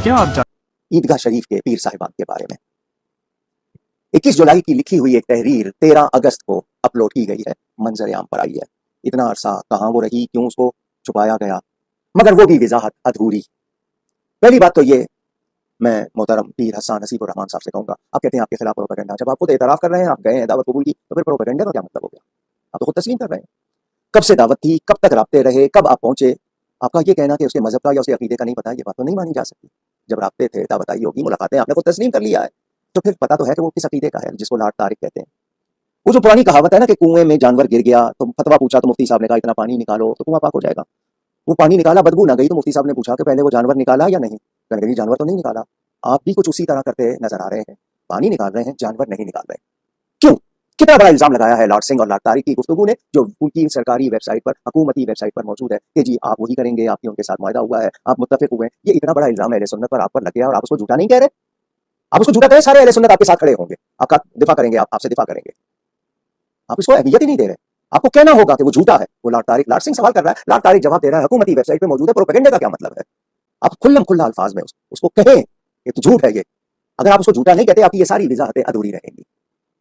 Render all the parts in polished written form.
क्या आप ईदगाह शरीफ के पीर साहिबान के बारे में 21 जुलाई की लिखी हुई एक तहरीर 13 अगस्त को अपलोड की गई है, मंजर आम पर आई है। इतना अरसा कहाँ वो रही, क्यों उसको छुपाया गया, मगर वो भी वजाहत अधूरी। पहली बात तो ये, मैं मोहतरम पीर हसन नसीब रहमान साहब से कहूंगा, आप कहते हैं आपके खिलाफ प्रोपेगेंडा, जब आप खुद एतराफ कर रहे हैं, आप गए हैं, दावत कबूल की, तो फिर प्रोपेगेंडा का क्या मतलब हो गया? आप तो खुद तस्लीम कर रहे हैं। कब से दावत थी, कब तक राब्ते रहे, कब आप पहुंचे? आपका ये कहना कि उसके मजहब का या उसके अकीदे का नहीं पता, ये बात तो नहीं मानी जा सकती। जब राब्ते थे, दावत आई होगी, मुलाकातें आपने खुद तस्लीम कर लिया है, तो फिर पता तो है कि वो किस अकीदे का है, जिसको लाट तारिक कहते हैं। वो जो पुरानी कहावत है ना कि कुएं में जानवर गिर गया तो फतवा पूछा तो मुफ्ती साहब ने कहा इतना पानी निकालो तो कुआं पाक हो जाएगा। वो पानी निकाला, बदबू ना गई, तो मुफ्ती साहब ने पूछा कि पहले वो जानवर निकाला या नहीं? कहने लगे जानवर तो नहीं निकाला। आप भी कुछ उसी तरह करते नजर आ रहे हैं, पानी निकाल रहे हैं, जानवर नहीं निकाल रहे। क्यों? कितना बड़ा इल्जाम लगाया है लॉर्ड सिंह और लॉर्ड तारिक की गुफ्तगू ने, जो उनकी सरकारी वेबसाइट पर, हुकूमती वेबसाइट पर मौजूद है कि जी आप वही करेंगे, आपकी उनके साथ मुआहदा हुआ है, आप मुत्तफिक हुए। ये इतना बड़ा इल्जाम अहले सुन्नत पर आप पर लग गया और आप उसको झूठा नहीं कह रहे। आप उसको झूठा कहें, सारे अहले सुन्नत आपके साथ खड़े होंगे, आपका दिफा करेंगे, आपसे दिफा करेंगे। आप इसको अहमियत ही नहीं दे रहे। आपको कहना होगा कि वो झूठा है। वो लॉर्ड सिंह सवाल कर रहा है, लॉर्ड तारिक जवाब दे रहा है, हुकूमती वेबसाइट पे मौजूद है, प्रोपेगेंडा का क्या मतलब है? आप खुल्लम खुल्ला अल्फाज में उसको कहें कि तो झूठ है ये। अगर आप उसको झूठा नहीं कहते, आपकी ये सारी वजाहतें अधूरी रहेंगी,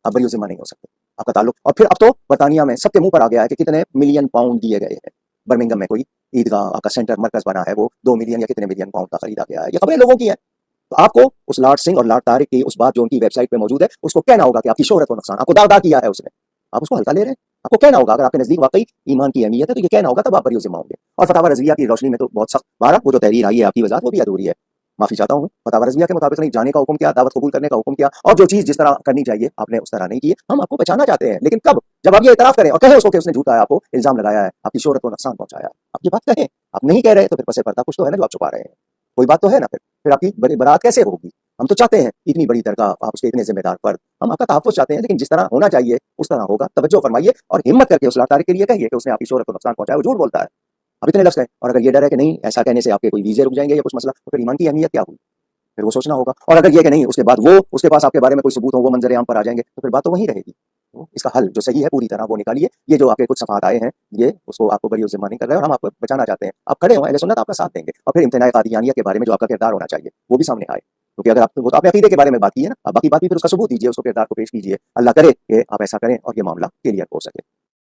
आप बरी जिम्मा नहीं हो सकते। आपका ताल्लुक, और फिर अब तो बरतानिया में सबके मुंह पर आ गया है कि कितने मिलियन पाउंड दिए गए हैं। बर्मिंगम में कोई ईदगाह आपका सेंटर मरकज बना है, वो 2 मिलियन या कितने मिलियन पाउंड का खरीदा गया है। ये खबरें लोगों की है। तो आपको उस लॉर्ड सिंह और लॉर्ड तारिक की उस बात जो उनकी वेबसाइट पे मौजूद है, उसको कहना होगा कि आपकी शोहरत को नुकसान, आपको दावा किया है उसने, आप उसको हल्का ले रहे हैं। आपको कहना होगा, अगर आपके नजदीक वाकई ईमान की अहमियत है तो ये कहना होगा, तब आप बरी जिम्मा होंगे। और फतावा रज़विया की रोशनी में तो बहुत सख्त बारह वो जो तहरीर आई है आपकी वजाहत, वो भी अधूरी है। माफी चाहता हूँ, फतावा रज़विया के मुताबिक नहीं जाने का हुक्म किया, दावत कबूल करने का हुक्म किया, और जो चीज जिस तरह करनी चाहिए आपने उस तरह नहीं की। हम आपको बचाना चाहते हैं, लेकिन कब? जब आप ये इतराफ करें और कहें उसको कि उसने झूठा है, आपको इल्जाम लगाया है, आपकी शोहरत को नुकसान पहुंचाया है, आप ये बात कहें। आप नहीं कह रहे तो फिर पसे पर्दा कुछ तो है ना जो आप छुपा रहे हैं, कोई बात तो है ना। फिर आपकी बड़ी बारात कैसे होगी? हम तो चाहते हैं इतनी बड़ी दरगाह, आप उसके इतने जिम्मेदार पर, हम आपका तहफ़्फ़ुज़ चाहते हैं, लेकिन जिस तरह होना चाहिए उस तरह होगा। तवज्जो फरमाइए और हिम्मत करके उस लॉर्ड तारिक के लिए कहिए कि उसने आपकी शोहरत को नुकसान पहुंचाया, वो झूठ बोलता है। अब इतने लफ्ज़ कहें, और अगर ये डर है कि नहीं ऐसा कहने से आपके कोई वीज़े रुक जाएंगे या कुछ मसला, तो फिर ईमान की अहमियत क्या हुई? फिर वो सोचना होगा। और अगर ये कि नहीं उसके बाद वो उसके पास आपके बारे में कोई सबूत हो, वो मंजर आम पर आ जाएंगे, तो फिर बात तो वहीं रहेगी। तो इसका हल जो सही है पूरी तरह वो निकालिए। ये जो आपके कुछ सफ़ात आए हैं, ये उसको आपको बरी ज़िम्मा नहीं कर रहे, और हम आपको बचाना चाहते हैं। आप खड़े हों, अहले सुन्नत आपका साथ देंगे, और फिर इम्तिनाए कादियानियत के बारे में जो आपका किरदार होना चाहिए वो भी सामने आए। क्योंकि अगर आप, वो तो आपने अकीदे के बारे में बात की है ना, अब बाकी बात भी फिर उसका सबूत दीजिए, उसको किरदार को पेश कीजिए। अल्लाह करे कि आप ऐसा करें और ये मामला क्लियर हो सके।